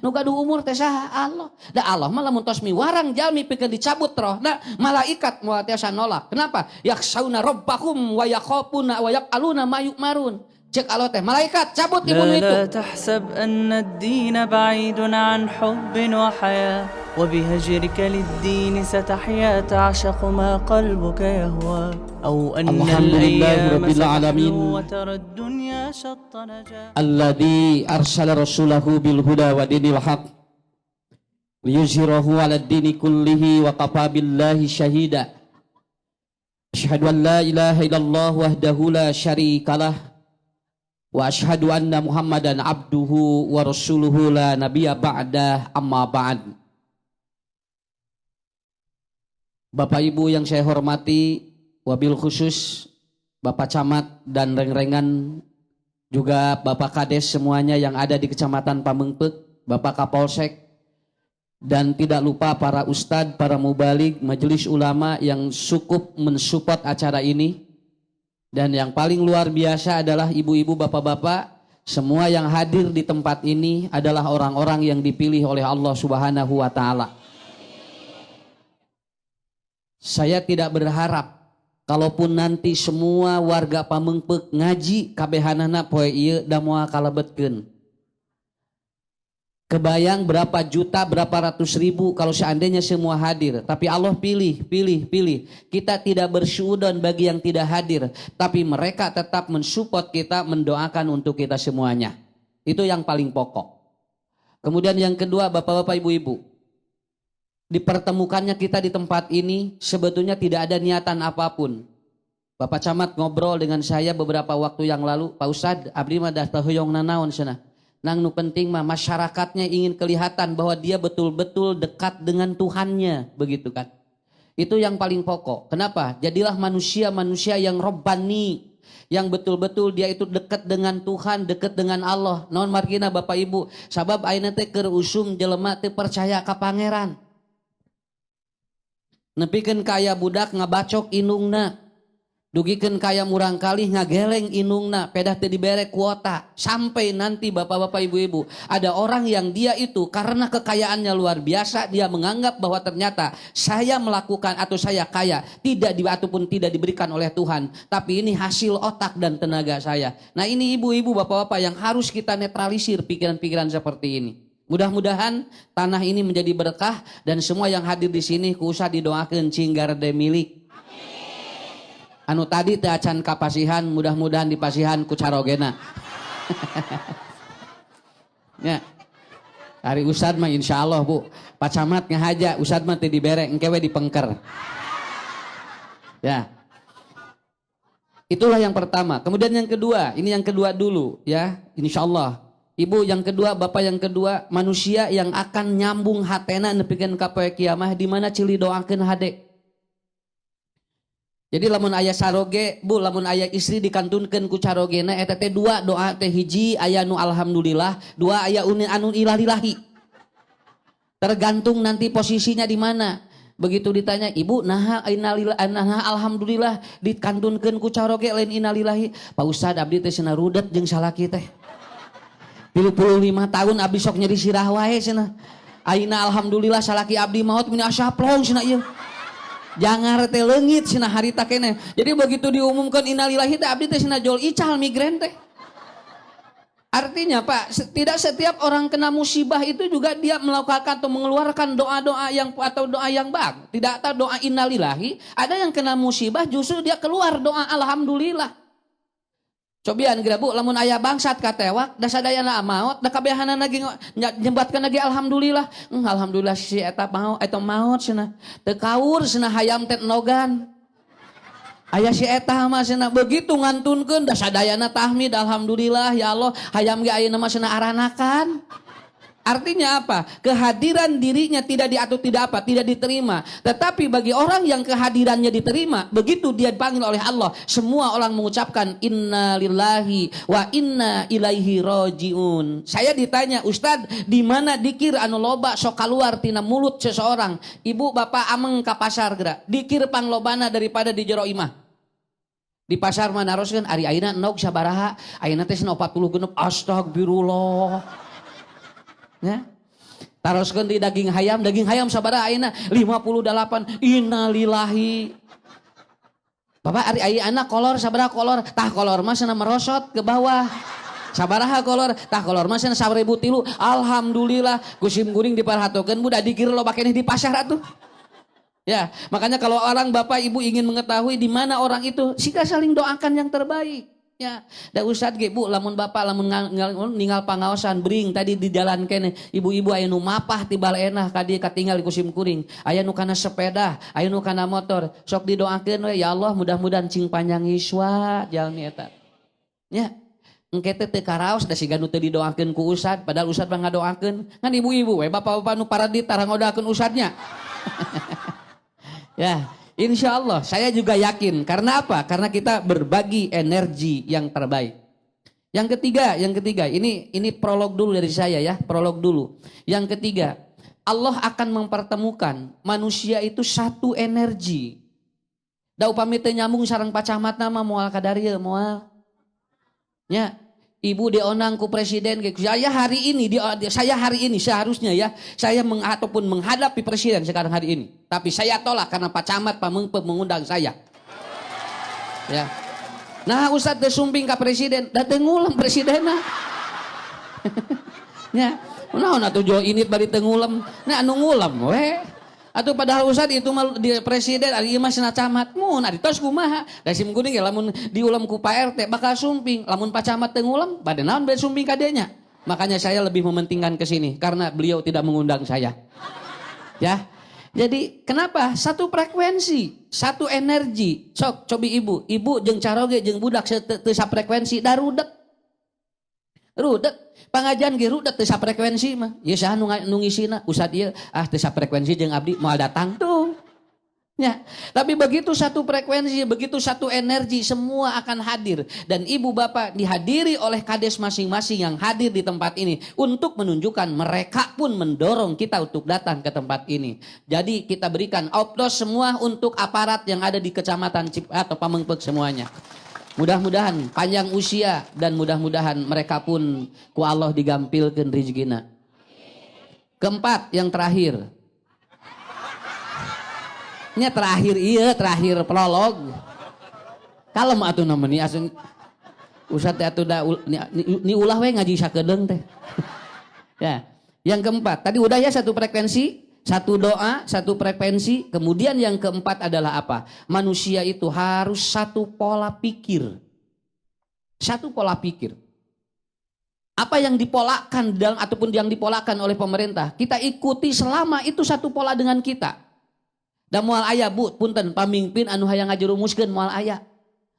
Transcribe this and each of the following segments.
Nu gaduh umur teh saha? Allah. Da Allah mah lamun tos miwarang jalmi pikeun dicabut rohna, malaikat moal tiasa nolak. Kenapa? Yakhshauna rabbahum wa yakhafuna wa yaqaluna ma yu'marun. Cek Allah teh, malaikat cabut ibunu itu. لا تحسب أن الدين بعيد عن حب وحياة وبهجرك للدين ستحيا تعشق ما قلبك يهوى أو أن الأيام ستحلو وترى الدنيا شط نجاة الذي أرسل رسوله بالهدى ودين الحق ليظهره على الدين كله وكفى بالله شهيدا أشهد أن لا إله إلا الله وحده لا شريك له wa asyhadu anna Muhammadan abduhu wa rasuluhu la nabiyya ba'dah amma ba'd. Bapak Ibu yang saya hormati, wabil khusus Bapak Camat dan reng-rengan, juga Bapak Kades semuanya yang ada di Kecamatan Pamengpeuk, Bapak Kapolsek, dan tidak lupa para ustadz, para mubalik, majelis ulama yang cukup mensupport acara ini. Dan yang paling luar biasa adalah ibu-ibu, bapak-bapak, semua yang hadir di tempat ini adalah orang-orang yang dipilih oleh Allah Subhanahu wa Ta'ala. Saya tidak berharap kalaupun nanti semua warga Pamengpeuk ngaji kabehanana poe ieu da moal kalebetkeun. Kebayang berapa juta, berapa ratus ribu kalau seandainya semua hadir. Tapi Allah pilih. Kita tidak bersyuudan bagi yang tidak hadir. Tapi mereka tetap mensupport kita, mendoakan untuk kita semuanya. Itu yang paling pokok. Kemudian yang kedua, bapak-bapak, ibu-ibu. Dipertemukannya kita di tempat ini sebetulnya tidak ada niatan apapun. Bapak Camat ngobrol dengan saya beberapa waktu yang lalu. Pak Ustadz, abdi mah dah hoyong nanaon cenah. Nang nu penting mah masyarakatnya ingin kelihatan bahwa dia betul-betul dekat dengan Tuhannya, begitu kan? Itu yang paling pokok. Kenapa? Jadilah manusia-manusia yang robbani, yang betul-betul dia itu dekat dengan Tuhan, dekat dengan Allah. Naon margina Bapak Ibu, sabab ayeuna teh keur usum jelema teu percaya ka pangeran. Nepikeun kaya budak ngabacok indungna. Dugikeun kaya murang kali ngageleng indungna, pedah teu dibere kuota. Sampai nanti bapak-bapak ibu-ibu, ada orang yang dia itu karena kekayaannya luar biasa, dia menganggap bahwa ternyata saya melakukan atau saya kaya ataupun tidak diberikan oleh Tuhan, tapi ini hasil otak dan tenaga saya. Nah, ini ibu-ibu, bapak-bapak yang harus kita netralisir pikiran-pikiran seperti ini. Mudah-mudahan tanah ini menjadi berkah dan semua yang hadir di sini kuusah didoakeun cinggar de milik. Anu tadi teh acan kapasihan, mudah-mudahan dipasihan ku carogena. Ya. Hari Ustad mah insya Allah Bu. Pak Camat ngahaja, Ustad mah teh dibere, engke we dipengker. Ya. Itulah yang pertama. Kemudian yang kedua, ini yang kedua dulu ya, insya Allah. Ibu yang kedua, bapak yang kedua, manusia yang akan nyambung hatena nepikeun ka poe kiamah di mana cili doakeun hade. Jadi lamun aya saroge, Bu, lamun aya istri dikantunkeun ku carogena eta teh dua doa teh, hiji aya nu alhamdulillah, dua aya anu ilalillahi. Tergantung nanti posisinya di mana. Begitu ditanya, "Ibu, naha alhamdulillah dikantunkeun ku caroge lain innalillahi?" Pak Ustad abdi teh cenah rudet jeung salaki teh. 35 tahun abdi sok nyeri sirah wae cenah. Ayeuna alhamdulillah salaki abdi maot meni asyaplong cenah ieu. Jangan teh leungit cenah harita keneh. Jadi begitu diumumkan innalillahi teh abdi teh cenah jol ical migrain teh. Artinya Pak, tidak setiap orang kena musibah itu juga dia melakukan atau mengeluarkan doa-doa atau doa yang baik. Tidak tahu doa innalillahi, ada yang kena musibah justru dia keluar doa alhamdulillah. Cobian geura Bu, lamun aya bangsat katewak, da sadayana maot, da kabehanana lagi nyembatkeun lagi alhamdulillah. Alhamdulillah si eta maot cenah. Teu kaur cenah hayam teh nogan. Aya si eta mah cenah begitu ngantunkeun da sadayana tahmid alhamdulillah ya Allah, hayam ge ayeuna mah cenah aranakan. Artinya apa? Kehadiran dirinya tidak diatur, tidak diterima. Tetapi bagi orang yang kehadirannya diterima, begitu dia dipanggil oleh Allah, semua orang mengucapkan inna lillahi wa inna ilaihi rojiun. Saya ditanya, Ustadz, di mana dikir anu loba sok kaluar tina mulut seseorang? Ibu bapak ameng ka pasar geura. Dikir panglobana daripada di jero imah. Di pasar mana naroskeun ari ayeuna enog sabaraha? Ayeuna teh 40 genep. Astagfirullah. Ya, Taroskeun di daging hayam sabaraha ayeuna 58. Innalillahi. Bapak ari aya anak kolor sabaraha kolor? Tah kolor mah cenah merosot ke bawah. Sabaraha kolor? Tah kolor mah cenah 1003. Alhamdulillah kusim kuring diparhatokeun budak dikir loba keneh di pasar atuh. Ya, makanya kalau orang bapak ibu ingin mengetahui di mana orang itu, sika saling doakan yang terbaik. Ya, da Ustad ge Bu, lamun bapak lamun ninggal pangaosan bring tadi di jalan kene, ibu-ibu aya nu mapah ti baleenah ka dieu katinggal di kusim kuring, aya nu kana sepeda, aya nu kana motor, sok didoakeun we ya Allah mudah-mudahan cing panjang yuswa jalmi eta. Ya, engke teh teu karaos da siga nu teu didoakeun ku Ustad, padahal Ustad mah ngadoakeun. Ngan ibu-ibu we bapak-bapak nu paradit tara ngodoakeun Ustadnya. Ya, insya Allah saya juga yakin. Karena apa? Karena kita berbagi energi yang terbaik. Yang ketiga, ini prolog dulu dari saya ya, prolog dulu. Yang ketiga, Allah akan mempertemukan manusia itu satu energi. Da upami teu nyambung sareng pacamatna mah moal ka darieu moal. Ya. Ibu dionang ku presiden, saya hari ini seharusnya ya saya ataupun menghadapi presiden sekarang hari ini, tapi saya tolak karena Pak Camat Pak Mengpe mengundang saya. Ya, nah Ustadz desumping ke presiden, dateng ngulam presidenna. Ya, nah atuh jo ini bari tengulem, nah anu ngulam we. Atuh padahal Ustad itu mah di presiden ari ieu mah cenah camat. Mun ari tos kumaha? Da sim kuning ge lamun diulam ku Pak RT bakal sumping. Lamun Pak Camat teu ngulam, bade naon bade sumping ka dieu nya. Makanya saya lebih mementingkan ke sini karena beliau tidak mengundang saya. Ya. Jadi kenapa? Satu frekuensi, satu energi. Sok cobi ibu jeung caroge jeung budak teu frekuensi da rudek. Rudek. Pangajian ge rudet teu frekuensi mah. Ieu saha nu ngisina? Ustad ieu teu frekuensi jeung abdi moal datang tuh. Ya, tapi begitu satu frekuensi, begitu satu energi semua akan hadir dan ibu bapak dihadiri oleh kades masing-masing yang hadir di tempat ini untuk menunjukkan mereka pun mendorong kita untuk datang ke tempat ini. Jadi kita berikan oplos semua untuk aparat yang ada di kecamatan atau Pamengpeuk semuanya. Mudah-mudahan panjang usia dan mudah-mudahan mereka pun ku Allah digampilkeun rezekina. Keempat, yang terakhir. Nya terakhir prolog. Kalem atuh namanya asuh Ustad teh atuh da ni ulah we ngaji sakedeung teh. Ya, yang keempat, tadi udah ya satu frekuensi, satu doa, satu frekuensi. Kemudian yang keempat adalah apa? Manusia itu harus satu pola pikir. Satu pola pikir. Apa yang dipolakan ataupun yang dipolakan oleh pemerintah, kita ikuti selama itu satu pola dengan kita. Dan moal aya Bu, punten pamimpin anu hayang ngajerumuskeun moal aya.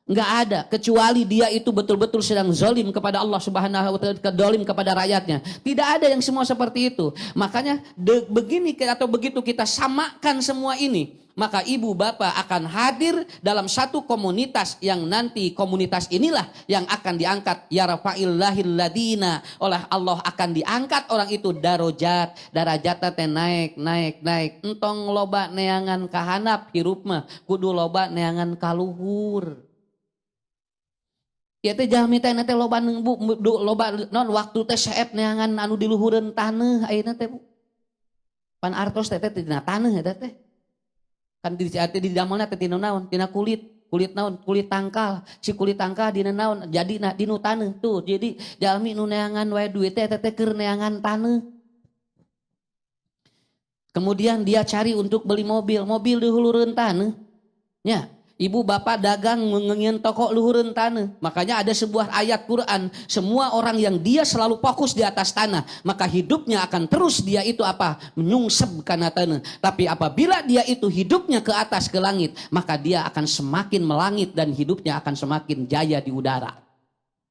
Enggak ada, kecuali dia itu betul-betul sedang zalim kepada Allah Subhanahu wa taala, zalim kepada rakyatnya. Tidak ada yang semua seperti itu. Makanya begini atau begitu kita samakan semua ini, maka ibu bapak akan hadir dalam satu komunitas yang nanti komunitas inilah yang akan diangkat yarfa'illahil ladina, oleh Allah akan diangkat orang itu darajatna teh naik. Entong loba neangan kahanap hirup mah kudu loba neangan kaluhur. Ya teh jalmi teh teh loba loba non waktu teh saet neangan anu di luhureun taneuh ayeuna teh Bu. Pan artos teh tina taneuh eta teh. Kan di damelna teh tina naon? Tina kulit naon? Kulit tangkal. Si kulit tangkal dina naon? Jadi dinu taneuh tuh. Jadi jalmi nu neangan wae duit teh keur neangan taneuh. Kemudian dia cari untuk beli mobil di luhureun taneuh. Nya. Ibu bapak dagang ngengin toko luhureun taneuh. Makanya ada sebuah ayat Quran, semua orang yang dia selalu fokus di atas tanah, maka hidupnya akan terus dia itu apa? Menyungsep kana taneuh. Tapi apabila dia itu hidupnya ke atas ke langit, maka dia akan semakin melangit dan hidupnya akan semakin jaya di udara.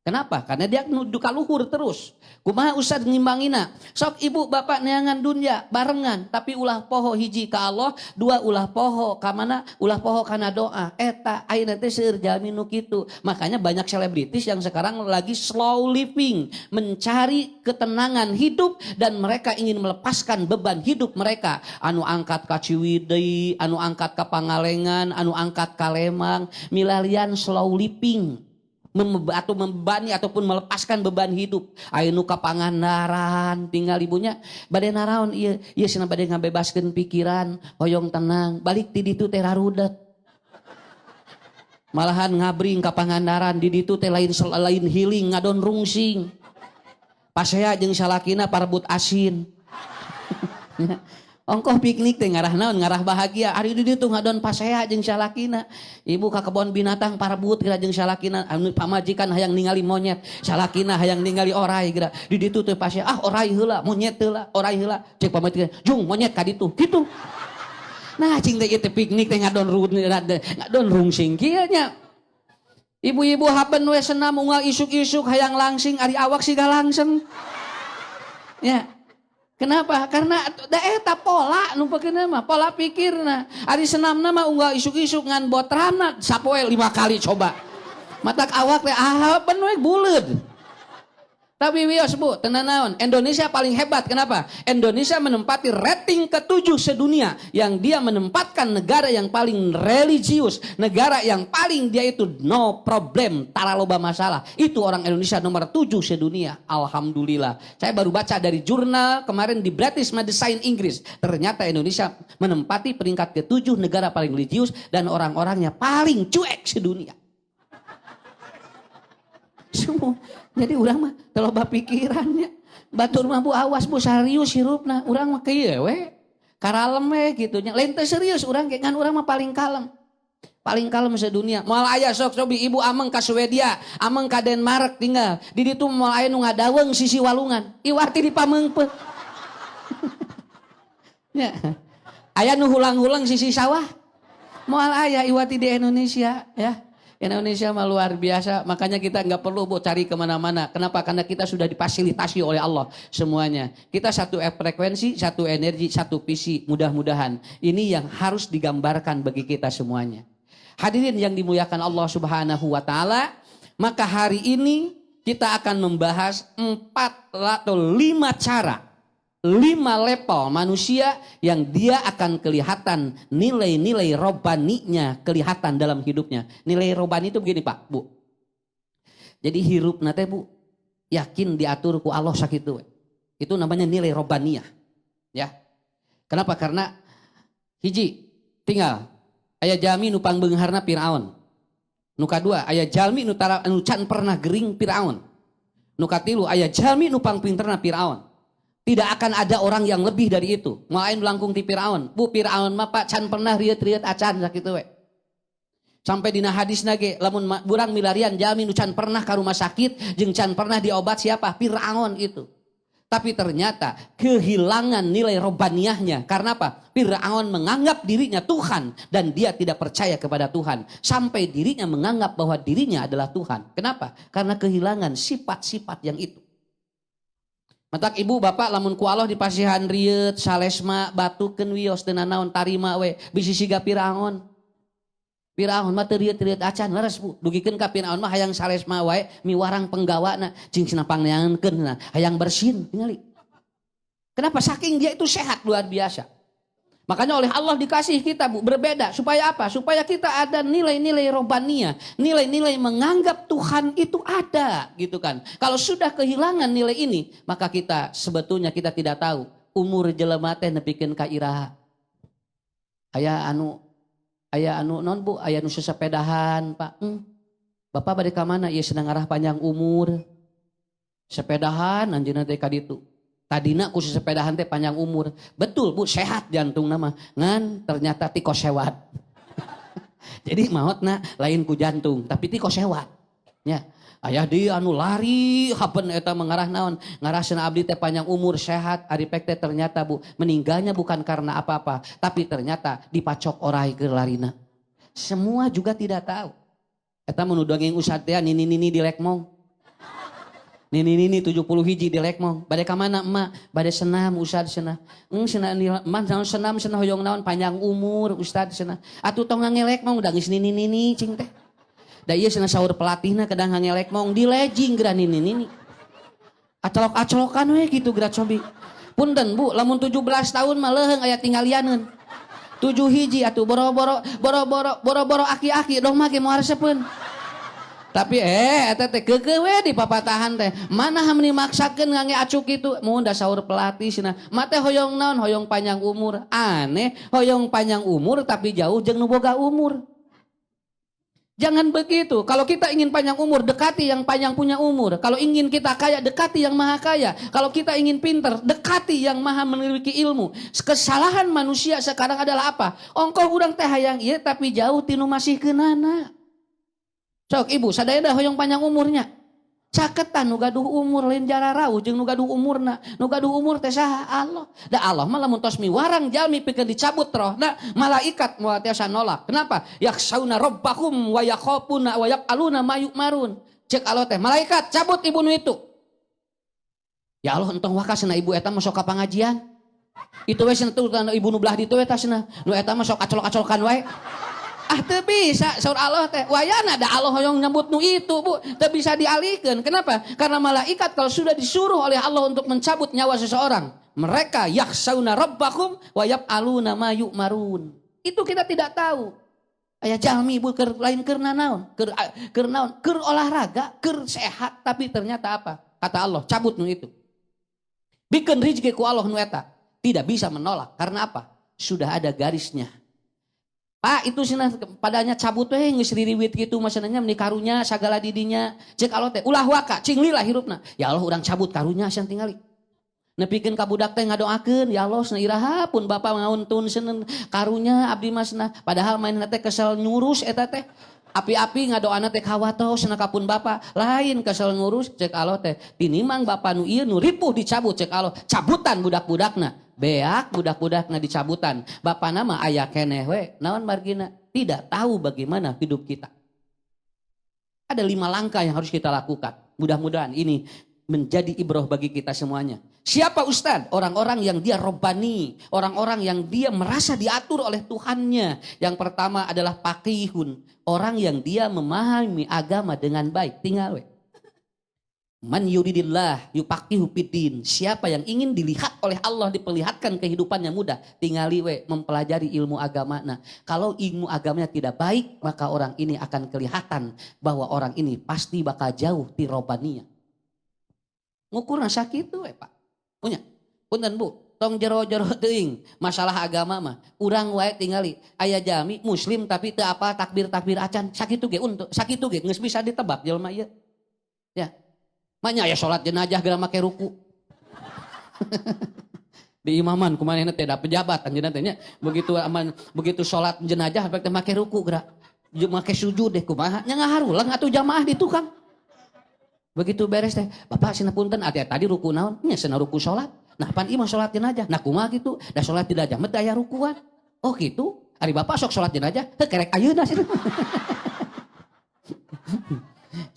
Kenapa? Karena dia duka luhur terus. Kumaha Ustad ngimbangina? Sok ibu bapak neangan dunya barengan, tapi ulah poho hiji ka Allah, dua ulah poho ka mana? Ulah poho kana doa. Eta ayeuna teh seueur jalmi nu kitu. Makanya banyak selebritis yang sekarang lagi slow living, mencari ketenangan hidup dan mereka ingin melepaskan beban hidup mereka. Anu angkat ka Ciwidey, anu angkat ka Pangalengan, anu angkat ka Lembang, milalian slow living. atau membebani ataupun melepaskan beban hidup. Aya nu ka Pangandaran tinggal ibunya bade naraon ieu cenah bade ngabebaskeun pikiran, hoyong tenang, balik ti ditu teh rarudet. Malahan ngabring ka Pangandaran di ditu teh lain healing ngadon rungsing. Pasea jeung salakina parebut asin. Ongkoh piknik teh ngarah naon ngarah bahagia ari di ditu ngadon pasea jeung salakina. Ibu ka kebon binatang parebut geura jeung salakina anu pamajikan hayang ningali monyet, salakina hayang ningali orai geura. Di ditu teh pasea orai heula, monyet heula, orai heula. Cek pamajikan, "Jung monyet ka ditu." Kitu. Nah cing teh ieu piknik teh ngadon rungsing kieu nya. Ibu-ibu haben we senam unggal isuk-isuk hayang langsing ari awak siga langseng. Ya. Kenapa? Karena da eta pola nu peukeunna mah, pola pikirna. Ari senamna mah unggal isuk-isuk ngan botrana sapoe 5 kali coba. Matak awak teh ben we buleud. Tapi wios Bu, tenan naon? Indonesia paling hebat. Kenapa? Indonesia menempati rating ke-7 sedunia yang dia menempatkan negara yang paling religius, negara yang paling dia itu no problem, tara loba masalah. Itu orang Indonesia nomor 7 sedunia. Alhamdulillah. Saya baru baca dari jurnal kemarin di British Medicine Inggris. Ternyata Indonesia menempati peringkat ke-7 negara paling religius dan orang-orangnya paling cuek sedunia. Semua. Jadi urang mah teloba pikirannya. Batur mah Bu awas Bu serius hirupna. Urang mah kieu we. Karalem we gitu nya. Lain teh serius urang ge ngan urang mah paling kalem. Paling kalem sedunia. Moal aya sok cobi ibu ameng ka Swedia, ameng ka Denmark tinggal. Di ditu moal aya nu ngadaweung sisi walungan. Iwati di pameungpeut. Ya. Aya nu hulang-hulang sisi sawah. Moal aya iwati di Indonesia ya. Indonesia mah luar biasa, makanya kita nggak perlu Bu cari kemana-mana. Kenapa? Karena kita sudah difasilitasi oleh Allah semuanya. Kita satu frekuensi, satu energi, satu visi. Mudah-mudahan ini yang harus digambarkan bagi kita semuanya. Hadirin yang dimuliakan Allah Subhanahu wa Ta'ala, maka hari ini kita akan membahas 4 atau 5 cara, 5 level manusia yang dia akan kelihatan nilai-nilai robaninya kelihatan dalam hidupnya. Nilai robani itu begini Pak, Bu. Jadi hirup nate Bu, yakin diatur ku Allah sakitu. Itu namanya nilai robaniyah. Ya. Kenapa? Karena hiji, tinggal aya jalmi nu pangbeungharna Firaun. Nu kadua aya jalmi nu can pernah gering Firaun. Nu katilu aya jalmi nu pangpinterna Firaun. Tidak akan ada orang yang lebih dari itu. Malain melangkung ti Firaun. Bu Firaun mah Pak can pernah riet-riet acan sakitu we. Sampai dina hadis nage lamun burang milarian jalmi nu can pernah ka rumah sakit jeung can pernah diobat siapa? Firaun itu. Tapi ternyata kehilangan nilai robaniyahnya. Karena apa? Firaun menganggap dirinya Tuhan dan dia tidak percaya kepada Tuhan. Sampai dirinya menganggap bahwa dirinya adalah Tuhan. Kenapa? Karena kehilangan sifat-sifat yang itu. Matak ibu bapak lamun ku Allah dipasihan riet salesma batukeun wios teu nanaon tarima we bisi siga Firaun. Firaun mah teu riet-riet acan leres Bu. Dugikeun ka Firaun mah hayang salesma wae miwarang penggawana cing cenah pangneankeun hayang bersin tingali. Kenapa? Saking dia itu sehat luar biasa. Makanya oleh Allah dikasih kita Bu berbeda supaya apa? Supaya kita ada nilai-nilai robaniyah, nilai-nilai menganggap Tuhan itu ada gitu kan. Kalau sudah kehilangan nilai ini, maka kita sebetulnya kita tidak tahu umur jelema teh nepikeun ka iraha. Aya anu non Bu, aya nu sesepedahan Pak. Bapak bade ka mana? Ieu sedang arah panjang umur. Sepedahan anjeunna teh ka ditu. Tadina ku sepedahan teh panjang umur. Betul Bu, sehat jantung nama. Ngan ternyata tiko sewat. Jadi maotna lain ku jantung, tapi tiko sewat. Ya. Ayah dia anu lari hapen eta mengarah naon? Ngarasna abdi teh panjang umur, sehat, ari pek teh ternyata Bu, meninggalnya bukan karena apa-apa, tapi ternyata dipacok orai ke larina. Semua juga tidak tahu. Eta mun dongeng ustad teh nini di Lekmong. Nini 70 hiji di Lekmong. Bade ka mana emak? Bade senam ustad cenah. Cenah emak senam cenah hoyong naon panjang umur ustad cenah. Atuh tong ngangelek mong udah geus nini cing teh. Da ieu cenah saur pelatihna kadang ngangelek mong di lejing geura nini. Acolok-acolokan we kitu geura cobi. Punten Bu, lamun 17 tahun mah leuheung aya tinggalianeun. 7 hiji atuh boro-boro aki-aki dong mah ge moal resepkeun. Tapi eta teh keukeuh we di papatahan teh. Mana hamni maksakeun ngangge acuk kitu. Mun da saur pelatih cenah. Mate hoyong naon? Hoyong panjang umur. Aneh, hoyong panjang umur tapi jauh jeung nu boga umur. Jangan begitu. Kalau kita ingin panjang umur, dekati yang panjang punya umur. Kalau ingin kita kaya, dekati yang maha kaya. Kalau kita ingin pinter, dekati yang maha memiliki ilmu. Kesalahan manusia sekarang adalah apa? Ongkoh urang teh hayang ieu tapi jauh tinu masih keunana. Sok ibu, sadaya dah hoyong panjang umurnya. Caketan nu gaduh umur lain jararau jeung nu gaduh umurna. Nu gaduh umur teh saha? Allah. Da Allah mah lamun tos miwarang jalmi pikeun dicabut rohna, malaikat moal tiasa nolak. Kenapa? Yakhsauna rabbahum wa yakhafuna wa yaf'aluna ma yu'marun. Cek Allah teh, malaikat cabut ibu nu itu. Ya Allah entong wakasna ibu eta mah sok ka pangajian. Itu we cenah ibu nu belah ditu eta cenah. Nu eta mah sok acolok-acolokan wae. Ah teu bisa saur Allah teh. Wayana da Allah hoyong nyambut nu itu Bu. Teu bisa dialihkeun. Kenapa? Karena malaikat kalau sudah disuruh oleh Allah untuk mencabut nyawa seseorang, mereka yakhsauna rabbahum wa yaf'aluna ma yu'marun. Itu kita tidak tahu. Aya jalmi Bu keur lain keur nanaon? Keur naon? Keur olahraga, keur sehat tapi ternyata apa? Kata Allah, cabut nu itu. Bikeun rezeki ku Allah nu eta. Tidak bisa menolak. Karena apa? Sudah ada garisnya. Pak itu cenah padanya cabut we geus ririwit kitu masananya meni karunya sagala didinya. Cek Allah teh ulah waka cing lila hirupna. Ya Allah urang cabut karunya cenah tingali. Nepikeun ka budak teh ngadoakeun ya Allah cenah iraha pun bapa ngauntun senen karunya abdi mah cenah padahal main teh kesel nyurus eta teh. Api-api ngadoana teh kawatos cenah kapun bapa lain kesel ngurus cek Allah teh tinimang bapa nu ieu nu ripuh dicabut cek Allah cabutan budak-budakna. Beak budak-budakna dicabutan. Bapa nama ayah keneh we. Naon margina? Tidak tahu bagaimana hidup kita. Ada 5 langkah yang harus kita lakukan. Mudah-mudahan ini menjadi ibroh bagi kita semuanya. Siapa Ustadz? Orang-orang yang dia robbani. Orang-orang yang dia merasa diatur oleh Tuhannya. Yang pertama adalah faqihun. Orang yang dia memahami agama dengan baik. Tinggal we. Man yuridillah yufaqihu fiddin. Siapa yang ingin dilihat oleh Allah, diperlihatkan kehidupannya mudah, tingali we mempelajari ilmu agama. Nah, kalau ilmu agamanya tidak baik, maka orang ini akan kelihatan bahwa orang ini pasti bakal jauh ti robaniyah. Ngukurna sakitu we Pak. Punya. Punten Bu, tong jero-jero teuing masalah agama mah. Urang wae tingali aya jami muslim tapi teu apal takbir-takbir acan. Sakitu ge untuk sakitu ge geus bisa ditebak jelema ieu. Ya. Makanya ya sholat jenazah geura make ruku. Di imaman kumanehna teh da pejabat anjeunna teh nya begitu sholat jenazah sampai teh make ruku geura. Make sujud deh kumaha nya ngaharulang atuh jamaah di tukang. Begitu beres teh, Bapak cenah punten tadi ruku naon? Nya cenah ruku sholat. Nah pan imah sholat jenazah. Nah kumaha gitu? Da sholat jenazah mah aya rukuan. Oh gitu. Ari Bapak sok sholat jenazah teu kerek ayeuna cenah.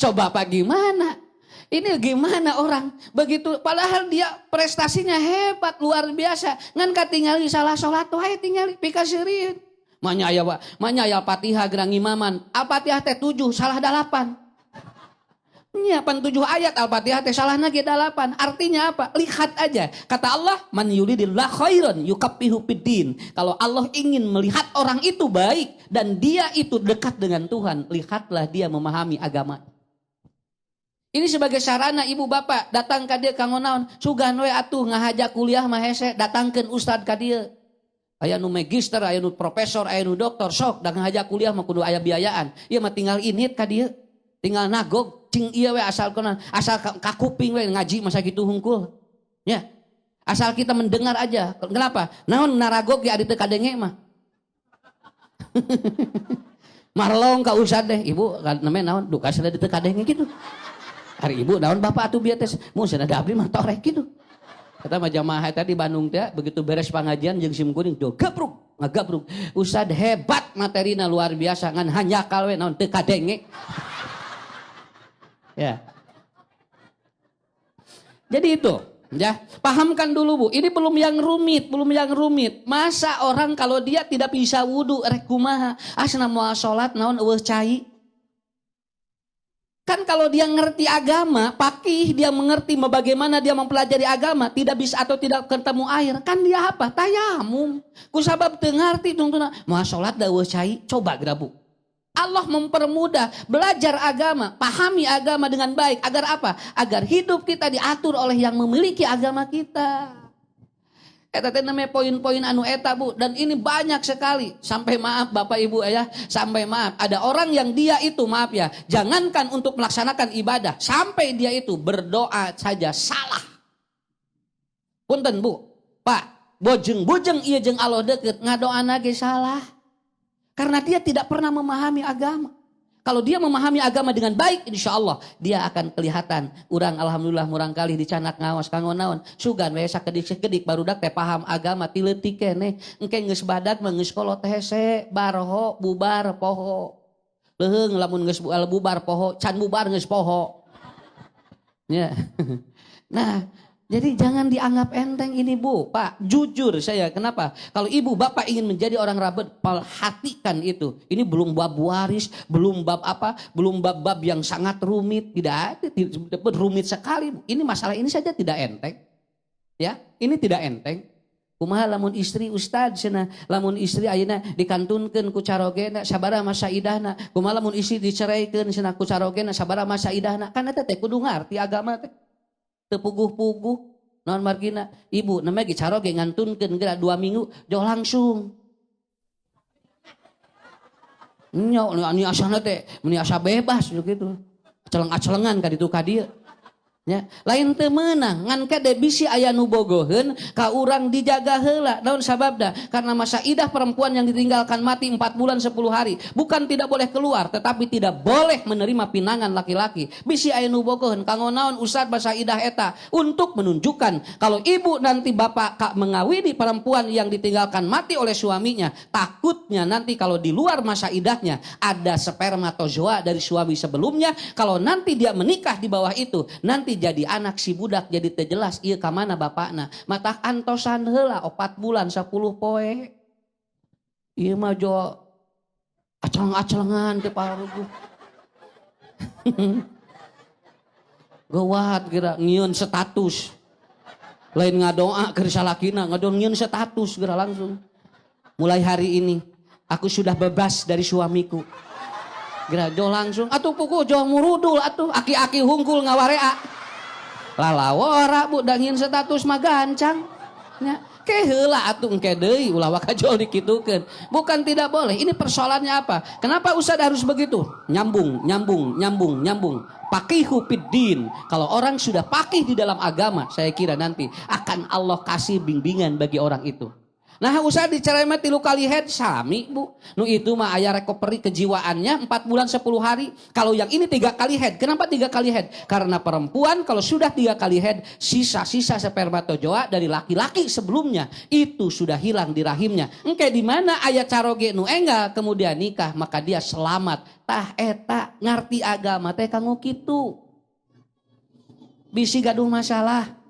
Coba Pak gimana? Ini gimana orang begitu padahal dia prestasinya hebat luar biasa ngan katingali salah salat wae tingali pikaseureun manya aya Fatihah gerang imaman Al-Fatihah teh 7 salah 8 nya pan 7 ayat Al-Fatihah teh salahna ge 8 artinya apa lihat aja kata Allah man yuridillah khairan yuqaffihu fiddin kalau Allah ingin melihat orang itu baik dan dia itu dekat dengan Tuhan lihatlah dia memahami agama. Ini sebagai sarana ibu bapak datang ka dieu kanggo naon? Sugan we atuh ngahajak kuliah mah hese datangkeun ustad ka dieu. Aya nu magister, aya nu profesor, aya nu doktor sok da ngahajak kuliah mah kudu aya biayaan. Ieu mah tinggal init ka dieu. Tinggal nagog cing ieu we asal ka kuping we ngaji masa kitu hungkul. Ya. Asal kita mendengar aja. Kenapa? Naon naragog ge ari teu kadenge mah. Marlong ka ustad deh, ibu namanya naon? Duh kasih teu kadenge gitu. Hari ibu naon bapak atuh bieu teh mun cenah da abdi mah torek kitu. Kata mah jamaah tadi Bandung teh begitu beres pengajian jeung sim kuning do gabruk. Ustad hebat materina luar biasa ngan hanyakal we naon teu kadenge. Ya. Jadi itu ya, pahamkan dulu Bu, ini belum yang rumit. Masa orang kalau dia tidak bisa wudu rek kumaha? Asna moal salat naon eueuh cai. Kan kalau dia ngerti agama, pakih dia mengerti bagaimana dia mempelajari agama, tidak bisa atau tidak ketemu air, kan dia apa? Tayamum. Kusabab teu ngarti tungtuna, moal salat da eueuh cai, coba grabu. Allah mempermudah belajar agama, pahami agama dengan baik. Agar apa? Agar hidup kita diatur oleh yang memiliki agama kita. Eta teh namanya poin-poin anu eta Bu. Dan ini banyak sekali. Sampai maaf Bapak Ibu ya, sampai maaf. Ada orang yang dia itu maaf ya, jangankan untuk melaksanakan ibadah, sampai dia itu berdoa saja salah. Punten Bu, Pak, bojeng-bojeng iya jeung Allah deket, ngadoana ge salah. Karena dia tidak pernah memahami agama. Kalau dia memahami agama dengan baik, insya Allah dia akan kelihatan. Urang alhamdulillah murang kali dicanak ngawas kanggo naon. Sugan we sakedik-sakedik barudak teh paham agama ti leutik keneh. Engke geus badat mah geus kolot hese, barho, bubar, poho. Leuheung lamun geus bubar poho, can bubar geus poho. Ya. Nah, jadi jangan dianggap enteng ini Bu, Pak. Jujur saya, kenapa? Kalau ibu bapak ingin menjadi orang rabat, perhatikan itu. Ini belum bab waris, belum bab apa, belum bab-bab yang sangat rumit. Tidak ada, rumit sekali. Ini masalah ini saja tidak enteng. Ya, ini tidak enteng. Kumaha lamun istri ustad cenah, lamun istri ayeuna dikantunkeun ku carogena sabaraha masa idahna. Kumaha lamun istri diceraikeun cenah ku carogena sabaraha masa idahna. Kan eta teh kudu ngarti agama teh. Tepuguh-puguh non margina ibu namanya gicaroge ngantunkeun geura 2 minggu jauh langsung nyok ni asana teh meni asa bebas gitu aceleng-acelengan ka ditu ka dieu nya lain teu meunang ngan kade bisi aya nu bogoheun ka urang dijaga heula naon sababna karena masa idah perempuan yang ditinggalkan mati 4 bulan 10 hari bukan tidak boleh keluar tetapi tidak boleh menerima pinangan laki-laki bisi aya nu bogoheun kanggo naon usad masa idah eta untuk menunjukkan kalau ibu nanti bapak mengawini perempuan yang ditinggalkan mati oleh suaminya takutnya nanti kalau di luar masa idahnya ada spermatozoa dari suami sebelumnya kalau nanti dia menikah di bawah itu nanti jadi anak si budak jadi teu jelas ieu ka mana bapakna matak antosan heula 4 bulan 10 poe ieu mah jo aceleng-acelengan teh paruguh geuwat geura ngieun status lain ngadoa keur salakina ngieun status geura langsung mulai hari ini aku sudah bebas dari suamiku geura jo langsung atuh puguh jo murudul atuh aki-aki hungkul ngawarea lalawara Bu dangin status mah gancang nya ke heula atuh engke deui ulah wakajol dikitukeun bukan tidak boleh ini persoalannya apa kenapa ustaz harus begitu nyambung paqihu fiddin kalau orang sudah paqih di dalam agama saya kira nanti akan Allah kasih bimbingan bagi orang itu. Nah usah dicerai mah 3 kali head sami Bu. Nu itu mah aya recovery kejiwaannya 4 bulan 10 hari. Kalau yang ini 3 kali head. Kenapa 3 kali head? Karena perempuan kalau sudah 3 kali head sisa-sisa spermatozoa dari laki-laki sebelumnya itu sudah hilang di rahimnya. Engke di mana aya caroge nu enggal kemudian nikah maka dia selamat. Tah eta ngarti agama teh kanggo kitu. Bisi gaduh masalah.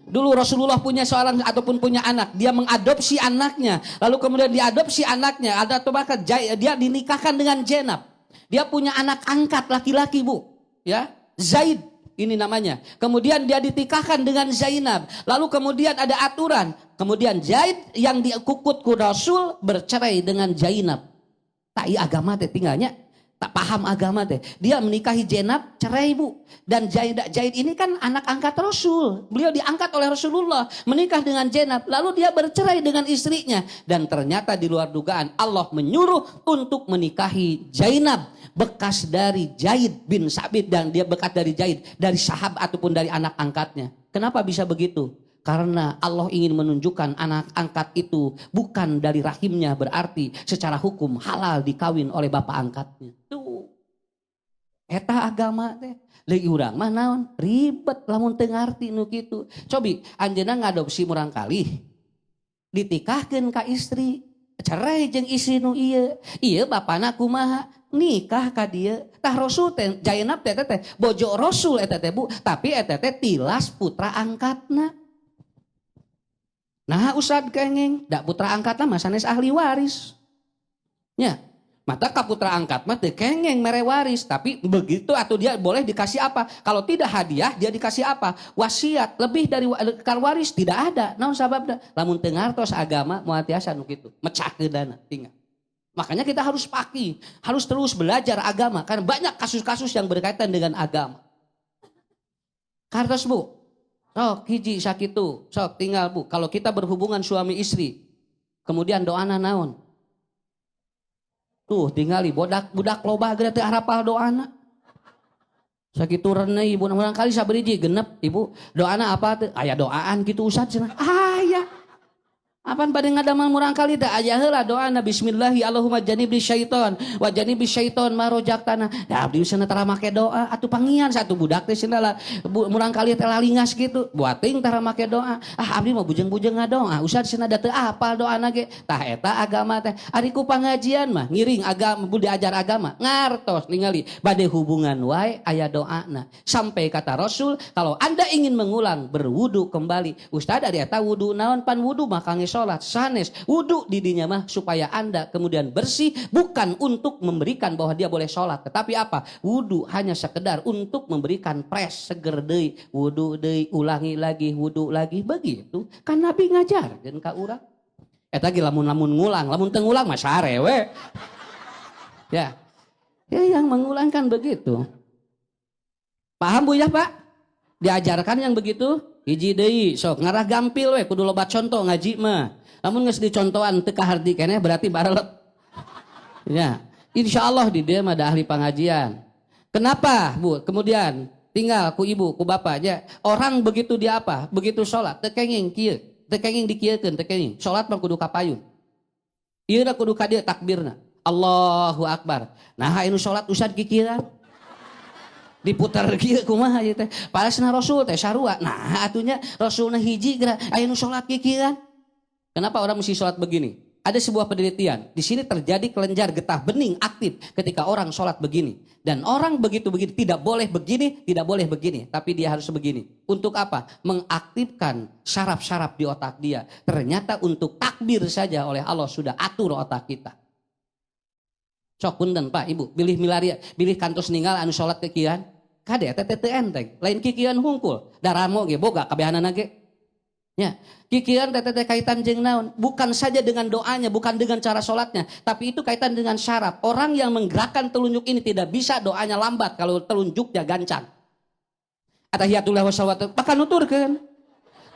Dulu Rasulullah punya seorang ataupun punya anak, dia mengadopsi anaknya, lalu kemudian diadopsi anaknya, ada atau bahkan dia dinikahkan dengan Zainab. Dia punya anak angkat laki-laki Bu, ya Zaid ini namanya. Kemudian dia dinikahkan dengan Zainab, lalu kemudian ada aturan, kemudian Zaid yang dikukut ku Rasul bercerai dengan Zainab. Tak agama teh tinggalnya. Tak paham agama teh. Dia menikahi Zainab, cerai Bu. Dan Zaid ini kan anak angkat Rasul. Beliau diangkat oleh Rasulullah. Menikah dengan Zainab. Lalu dia bercerai dengan istrinya. Dan ternyata di luar dugaan Allah menyuruh untuk menikahi Zainab. Bekas dari Zaid bin Sabit. Dan dia bekas dari Zaid. Dari sahabat ataupun dari anak angkatnya. Kenapa bisa begitu? Karena Allah ingin menunjukkan anak angkat itu bukan dari rahimnya berarti secara hukum halal dikawin oleh bapak angkatnya. Tuh. Eta agama teh. Lagi urang mah naon? Ribet lamun teu ngarti nu kitu. Cobi anjeunna ngadopsi murang kali. Ditikahkeun ka istri, cerai jeung istri nu ieu. Ieu bapana kumaha? Nikah ka dieu. Tah Rasul teh Zainab teh bojo Rasul eta teh Bu, tapi eta teh tilas putra angkatna. Nah usad kengeng, dak putra angkatna mah sanes ahli waris. Ya, mata ka putra angkat mah teu kengeng mere waris, tapi begitu atau dia boleh dikasih apa? Kalau tidak hadiah dia dikasih apa? Wasiat, lebih dari kal waris tidak ada. Naon sababna? Lamun teu ngartos agama moal tiasa nu kitu, mecahkeunana tinggal. Makanya kita harus paki, harus terus belajar agama. Karena banyak kasus-kasus yang berkaitan dengan agama. Kartos bu, sok hiji sakitu, sok tinggal bu. Kalau kita berhubungan suami istri, kemudian doana naon. Tuh tinggali, budak loba gerati harapal doana. Sakitu reneh ibu, mudah kali saberiji genep ibu. Doana apa tuh? Aya doaan gitu usad cenah. Aya. Apaan pada ngadamal murang kali dah aja heula doana bismillahi Allahumma janibni syaiton wa janibni syaiton ma rojaktana. Da abdi usana tara make doa atuh pangian satu budak teh cenah murang kali teh lalingas gitu. Buating tara make doa. Ah abdi mah bujeng-bujeng ngadoa. Usah cenah da teu apal doana ge. Tah eta agama teh. Ari ku pangajian mah ngiring agama diajar agama. Ngartos ningali bade hubungan wae aya doana. Sampai kata Rasul kalau Anda ingin mengulang berwudu kembali. Ustaz ari eta wudu naon pan wudu mah kangge sholat sanes wudhu didinya mah supaya Anda kemudian bersih, bukan untuk memberikan bahwa dia boleh sholat, tetapi apa, wudhu hanya sekedar untuk memberikan pres seger deui, wudhu deui, ulangi lagi, wudhu lagi, begitu kan Nabi ngajar dan ka urang eta ge lamun ngulang, lamun teu ngulang mah sare we ya yang mengulang kan begitu. Paham bu ya Pak? Diajarkan yang begitu. Hiji deui sok ngarah gampil we kudu loba contoh ngaji mah. Lamun geus dicontohan teu kahardi keneh berarti barelep. Ya, insyaallah di dia mah da ahli pengajian. Kenapa, Bu? Kemudian tinggal ku ibu, ku bapaknya. Orang begitu dia apa? Begitu salat teu kenging kieu, teu kenging dikieukeun teu kenging. Salat mah kudu kapayun. Ieu da kudu ka dieu takbirna. Allahu akbar. Nah anu salat usad kikieuan. Diputar kieu kumaha ieu teh. Palasna Rasul teh sarua. Nah, atunya Rasulna hiji geura aya nu salat kieuan. Kenapa orang mesti salat begini? Ada sebuah penelitian. Di sini terjadi kelenjar getah bening aktif ketika orang salat begini. Dan orang begitu tidak boleh begini, tidak boleh begini, tapi dia harus begini. Untuk apa? Mengaktifkan saraf-saraf di otak dia. Ternyata untuk takbir saja oleh Allah sudah atur otak kita. Sok punten Pak, Ibu, bilih kantos ninggal anu salat kieuan. Kade teh teu enteng, lain kikieuan hungkul. Daramo ge boga kabehanana ge. Ya, kikieuan teh kaitan jeung naon? Bukan saja dengan doanya, bukan dengan cara salatnya, tapi itu kaitan dengan syaraf. Orang yang menggerakkan telunjuk ini tidak bisa doanya lambat kalau telunjuknya gancang. Atahiyatullah wa salawatu, maka nuturkeun.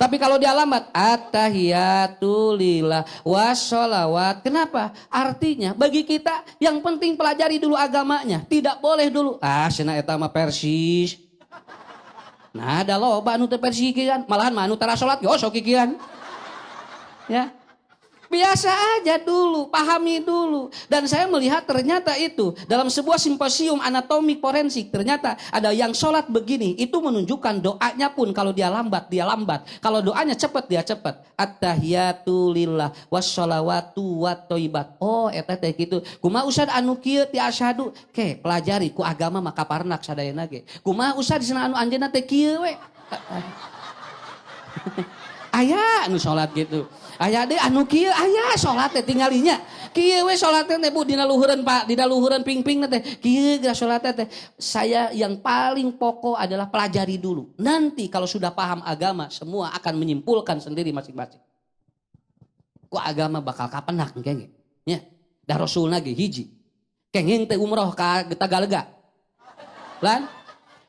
Tapi kalau dia lambat, attahiyatulillah washolawat. Kenapa? Artinya bagi kita yang penting pelajari dulu agamanya. Tidak boleh dulu. Cenah eta mah persis. Nah ada loba anu teu persis kieuan. Malahan mah anu tara salat ge sok kieuan. Ya. Biasa aja dulu, pahami dulu. Dan saya melihat ternyata itu dalam sebuah simposium anatomi forensik. Ternyata ada yang sholat begini. Itu menunjukkan doanya pun kalau dia lambat, dia lambat. Kalau doanya cepat, dia cepat. At-tahiyatu lillah wassalawatu watthoibat. Oh eta teh gitu. Kumaha usad anu kieu ti asyhadu. Ke pelajari ku agama maka parnak sadayana ge. Kumaha usad cenah anu anjeunna teh kieu we. Aya anu sholat gitu. Aya deh anu kieu aya salat teh tinggalinya. Kieu we salat teh Bu dina luhureun Pak, dina luhureun ping-ping teh. Kieu geus salat teh. Saya yang paling pokok adalah pelajari dulu. Nanti kalau sudah paham agama semua akan menyimpulkan sendiri masing-masing. Ku agama bakal kapenak kengge. Nya. Da Rasulna ge hiji. Kenging teh umroh ka Tagalega. Lan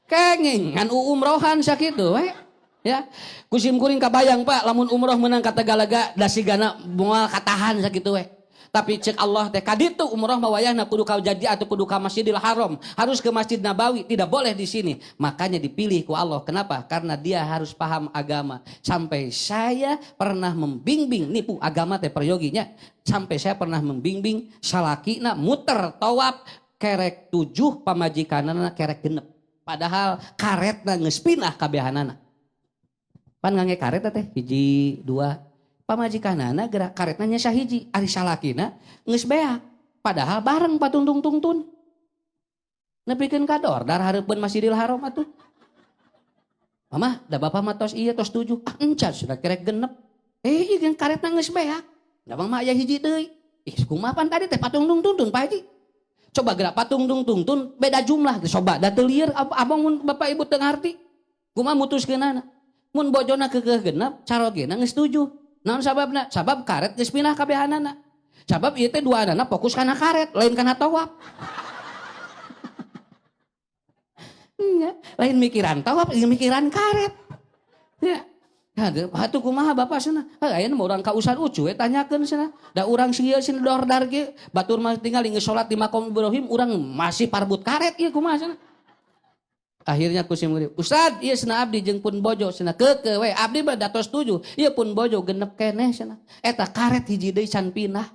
kenging ngan umrohan sakitu we. Ya, kusim kuring kabayang Pak, lamun umroh menang kata Tagalega dasigana moal katahan sakitu we. Tapi cek Allah teh kaditu umroh mah wayahna kudu ka jadi atau kudu ka Masjidil Haram, harus ke Masjid Nabawi, tidak boleh di sini. Makanya dipilih ku Allah. Kenapa? Karena dia harus paham agama. Sampai saya pernah membimbing nipu agama teh peryoginya. Sampai saya pernah membimbing salakina muter tawaf kerek 7 pamajikanana kerek 6. Padahal karetna geus pinah kabehanana. Pan ngangge karet teh hiji 2 pamajikanana gerak karetna nya sahiji ari salakina geus beak padahal bareng patungtung-tungtun nepikeun ka dordar hareupeun Masjidil Haram atuh. Mama da bapak mah tos ieu tos 7 encan sudah kerek 6 ieu geus karetna geus beak da mah aya hiji deui kumaha pan tadi teh patungtung-tungtun Pak Haji. Coba gerak patungtung-tungtun beda jumlah teh coba da teu lieur abang mun bapak ibu teu ngarti kumaha mutuskeunana. Mun bojona keukeuh genep carogena geus 7. Naon sababna? Sabab karet geus pinah kabehanana. Sabab ieu teh dua anak fokus kana karet, lain kana tawaf. Lain mikiran tawaf, mikiran karet. Ya. Hatu kumaha bapak sana? Ayeuna mah urang ka Ustaz Ucu tanyakeun sana. Da urang sieu cenah dordar ge, batur mah tinggal geus salat di maqam Ibrahim, urang masih parbut karet ieu kumaha sana? Akhirnya ku sim murid, Ustaz, ieu cenah abdi jeung pun bojo cenah keukeu we, abdi mah datos 7, ieu pun bojo genep keneh cenah. Eta karet hiji deui can pindah.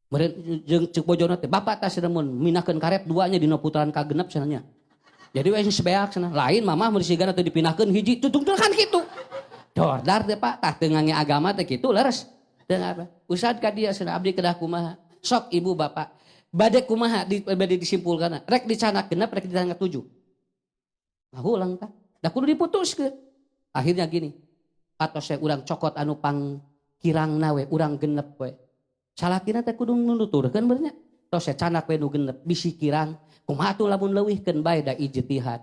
Meureun jeung ceuk bojona teh, bapak tah cenah mun minahkeun karet duanya dina putaran kagenep cenah nya. Jadi we sebeak cenah. Lain mamah meureun teh dipindahkeun hiji, tutung kan kitu. Dordar teh Pak, tah teu ngange agama teh kitu leres. Teu apa? Ustaz ka dieu cenah abdi kedah kumaha? Sok ibu bapak. Bade kumaha bade disimpulkeun. Rek dicanak genep, rek dicanak 7. Nah ulang tah. Da kudu diputuskeun. Akhirnya gini. Atos saya urang cokot anu pang kirangna we, urang genep we. Salakina teh kudu nuturkeun bener nya. Tos saya canak we nu genep bisi kirang. Kumaha atuh lamun leuwihkeun bae da ijtihad.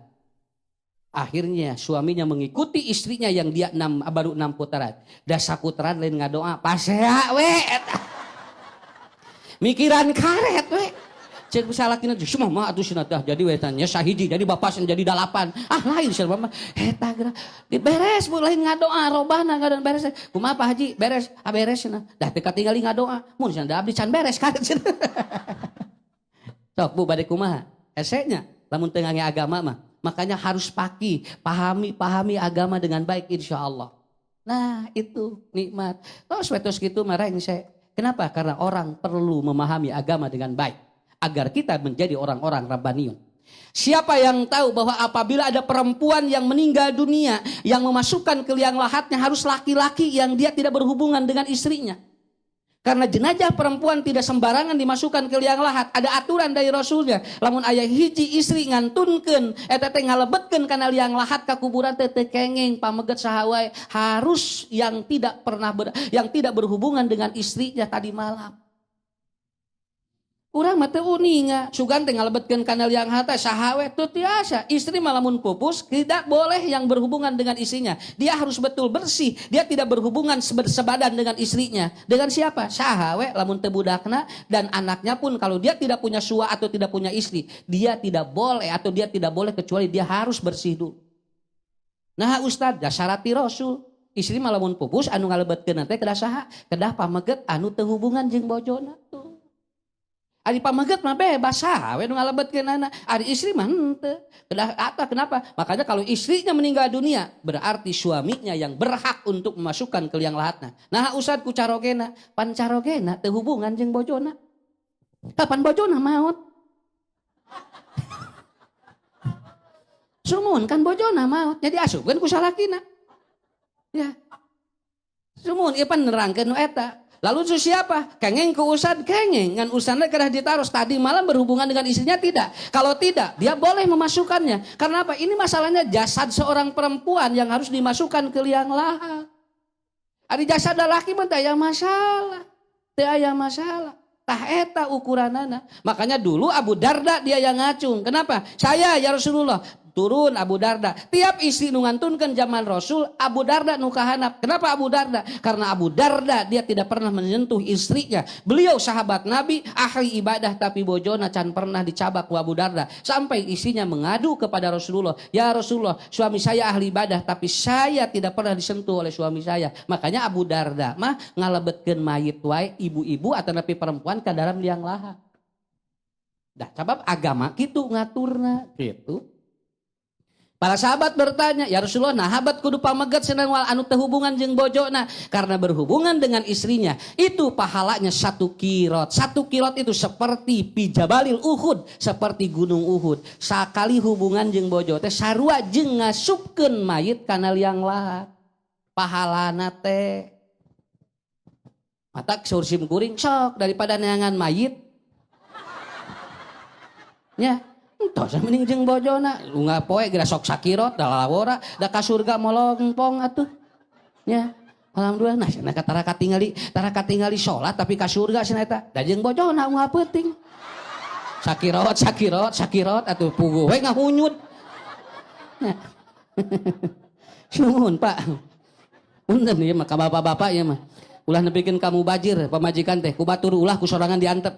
Akhirnya suaminya mengikuti istrinya yang dia baru 6 putaran. Da saputaran lain ngadoa, pasea we eta. Mikiran karet we. Cek salakina geus mah atuh cenah tah jadi we tanya sahiji jadi bapak sen jadi 8. Ah lain cenah mah eta geura beres bu lain ngadoa robana ngadoa beres. Kumaha Pak Haji beres? Ah beres cenah. Da teu katingali ngadoa. Mun cenah abdi can beres karet cenah. Sok bu bade kumaha? Esenya lamun teu ngange agama mah. Makanya harus pahami agama dengan baik insya Allah. Nah itu nikmat. Tos gitu mareng saya. Kenapa? Karena orang perlu memahami agama dengan baik. Agar kita menjadi orang-orang Rabbaniun. Siapa yang tahu bahwa apabila ada perempuan yang meninggal dunia. Yang memasukkan ke liang lahatnya harus laki-laki yang dia tidak berhubungan dengan istrinya. Karena jenazah perempuan tidak sembarangan dimasukkan ke liang lahat. Ada aturan dari Rasulnya. Lamun aya hiji istri ngantunkeun eta teh ngalebetkeun kana liang lahat ka kuburan teh kengeng pameget saha wae harus yang tidak berhubungan dengan istrinya tadi malam. Urang mah teu uninga, sugan teh ngalebetkeun kana liang lahat saha wae teu tiasa. Istri mah lamun pupus tidak boleh yang berhubungan dengan istrinya. Dia harus betul bersih. Dia tidak berhubungan sebadan dengan istrinya. Dengan siapa? Saha we lamun teu budakna dan anaknya pun kalau dia tidak punya sua atau tidak punya istri, dia tidak boleh kecuali dia harus bersih dulu. Nah Ustaz, dasarati Rasul. Istri mah lamun pupus anu ngalebetkeun teh kedah saha? Kedah pameget anu teu hubungan jeung bojona tuh. Ari pameget mah bebas we nu ngalebetkeun anak. Ari istri mah henteu. Kenapa? Makanya kalau istrinya meninggal dunia, berarti suaminya yang berhak untuk memasukkan ke liang lahatna. Nah Ustaz ku carogena, pan carogena teu hubungan jeung bojona. Kapan bojona maot? Sumun kan bojona maot, jadi asupkeun ku salakina. Ya. Sumun ieu pan nerangkeun nu eta. Lalu itu siapa? Kengeng ke Ustad, kengeng. Ngan Ustadnya kedah ditaruh. Tadi malam berhubungan dengan istrinya tidak. Kalau tidak, dia boleh memasukkannya. Karena apa? Ini masalahnya jasad seorang perempuan yang harus dimasukkan ke liang lahat. Ada jasad lelaki mah teu aya masalah. Teu aya masalah. Tah eta ukuranana. Makanya dulu Abu Darda dia yang ngacung. Kenapa? Saya ya Rasulullah. Turun Abu Darda. Tiap istri nu ngantunkeun zaman Rasul, Abu Darda nu kahanap. Kenapa Abu Darda? Karena Abu Darda dia tidak pernah menyentuh istrinya. Beliau sahabat Nabi, ahli ibadah tapi bojona can pernah dicabak ku Abu Darda. Sampai istrinya mengadu kepada Rasulullah. Ya Rasulullah, suami saya ahli ibadah tapi saya tidak pernah disentuh oleh suami saya. Makanya Abu Darda mah ngalebetkeun mayit wae ibu-ibu atau napi perempuan ke dalam liang lahat. Dah sabab agama kitu ngaturna gitu. Para sahabat bertanya, ya Rasulullah, nah habat kudu pameget senang wal anu teu hubungan jeung bojona karena berhubungan dengan istrinya. Itu pahalanya 1 kirot. 1 kirot itu seperti pijabalil Uhud, seperti gunung Uhud. Sakali hubungan jeung bojo teh sarua jeung ngasupkeun mayit kana liang lahat. Pahalana teh mata sursim kuring sok daripada neangan mayit. Ya. Tos mending jeung bojona, lunga poe geura sok sakirot da lalawora, da ka surga molongpong atuh. Ya. Alhamdulillah nah cenah tara katingali salat tapi ka surga cenah eta. Da jeung bojona unggal peuting. Sakirot atuh puguh we ngahunyud. Ya. Nuhun Pak. Punten ieu mah ka bapak-bapak ieu mah. Ulah nepikeun kamu bajir pamajikan teh ku batur ulah ku sorangan diantep.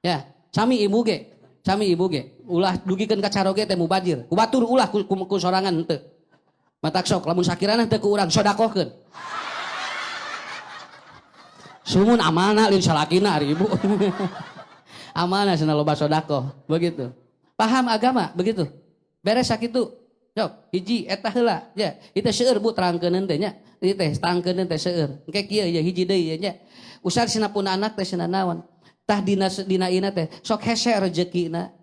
Ya, sami ibu ge. Ulah dugikeun ka caroge teh mubajir. Ku batur ulah ku sorangan henteu. Matak sok lamun sakirana teu ku urang sodakohkeun. Sumun amanah lin salakina ari ibu. Amanah cenah loba sodakoh, begitu. Paham agama begitu. Beres sakitu. Sok hiji eta heula ya. Itu seueur Bu terangkeun teh nya. Ieu teh terangkeun teh seueur. Engke kieu ya hiji deui nya. Usar sinapun anak teh cenah naon? Tah dina ina teh sok hese rezekina.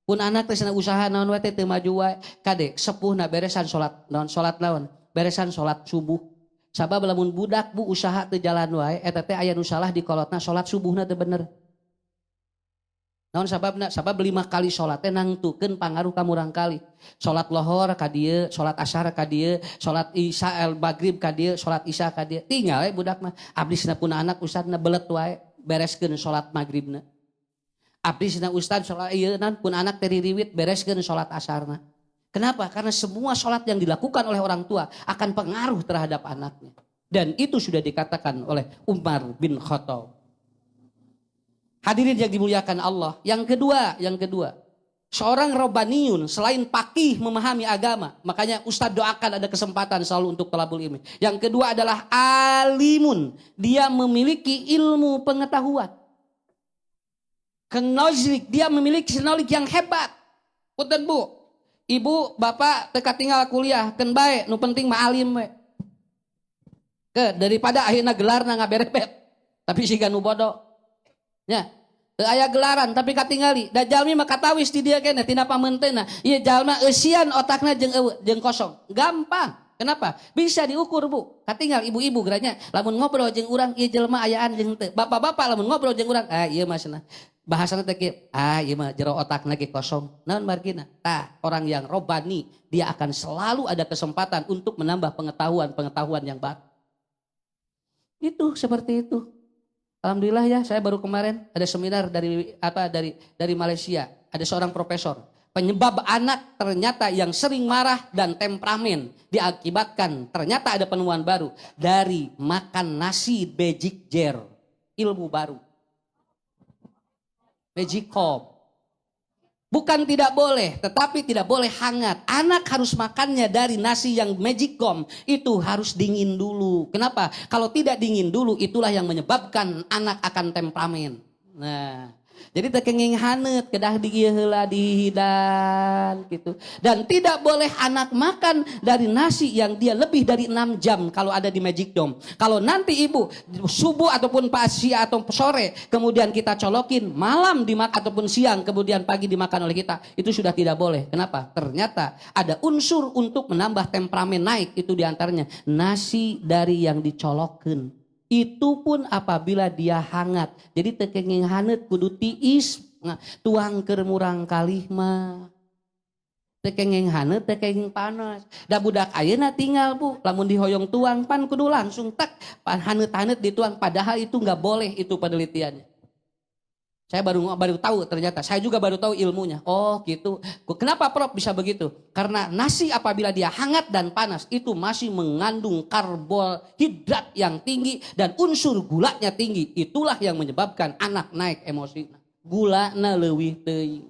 Pun anak teh cenah usaha naon wae teh teu maju wae. Kade sepuhna beresan salat naon? Beresan salat subuh. Sabab lamun budak Bu usaha teu jalan wae eta teh aya nu salah di kolotna salat subuhna teu bener. Naon sababna? Sabab 5 kali salat teh nangtukeun pangaruh ka murang kali. Salat lohor ka dieu, salat asyar ka dieu, salat isya maghrib ka dieu, salat isya ka dieu. Tinggal we budak mah abdi pun anak ustadna belet wae bereskeun salat maghribna. Abdi ustad salat ieu pun anak teh ririwit bereskeun salat asyarna. Kenapa? Karena semua salat yang dilakukan oleh orang tua akan pengaruh terhadap anaknya. Dan itu sudah dikatakan oleh Umar bin Khattab. Hadirin yang dimuliakan Allah. Yang kedua, seorang robaniun selain faqih memahami agama, makanya Ustadz doakan ada kesempatan selalu untuk thalabul ilmi. Yang kedua adalah alimun, dia memiliki ilmu pengetahuan. Knowledge, dia memiliki knowledge yang hebat. Punten Bu, ibu, bapak teka tinggal kuliah, ken bae, nu penting mah alim we. Daripada akhirnya gelarna ngaberebet, tapi siga nu bodoh. Ya, aya gelaran tapi katingali. Da jalmi mah katawis di dia kene tina pamenteuna. Ieu jalma eusian otakna jeung kosong. Gampang. Kenapa? Bisa diukur Bu. Katinggal ibu-ibu geranya lamun ngobrol jeung urang ieu jelema ayaan jeung teu. Bapak-bapak lamun ngobrol jeung urang, ieu mah cenah. Bahasana teh kieu, ieu mah jero otakna ge kosong. Naon margina? Orang yang robani dia akan selalu ada kesempatan untuk menambah pengetahuan yang baru. Itu seperti itu. Alhamdulillah ya, saya baru kemarin ada seminar dari Malaysia. Ada seorang profesor. Penyebab anak ternyata yang sering marah dan temperamen diakibatkan ternyata ada penemuan baru dari makan nasi magic jar. Ilmu baru. Magic cup. Bukan tidak boleh, tetapi tidak boleh hangat. Anak harus makannya dari nasi yang magic gum. Itu harus dingin dulu. Kenapa? Kalau tidak dingin dulu, itulah yang menyebabkan anak akan temperamen. Nah, jadi tekenging haneut kedah dieu heula dihidan gitu. Dan tidak boleh anak makan dari nasi yang dia lebih dari 6 jam kalau ada di magic dome. Kalau nanti ibu subuh ataupun pagi atau sore kemudian kita colokin, malam dimakan ataupun siang kemudian pagi dimakan oleh kita, itu sudah tidak boleh. Kenapa? Ternyata ada unsur untuk menambah temperamen naik, itu diantaranya nasi dari yang dicolokkan. Itu pun apabila dia hangat. Jadi tekenging haneut kudu tiis, tuang keur murang kalih mah. Tekenging haneut tekenging panas. Da budak ayeuna tinggal Bu, lamun dihoyong tuang pan kudu langsung tak pan haneut-haneut dituang, padahal itu enggak boleh, itu penelitiannya. Saya baru tahu ternyata, saya juga baru tahu ilmunya. Oh gitu. Kenapa Prof bisa begitu? Karena nasi apabila dia hangat dan panas itu masih mengandung karbohidrat yang tinggi dan unsur gulanya tinggi. Itulah yang menyebabkan anak naik emosi. Gulana leuwih teuing.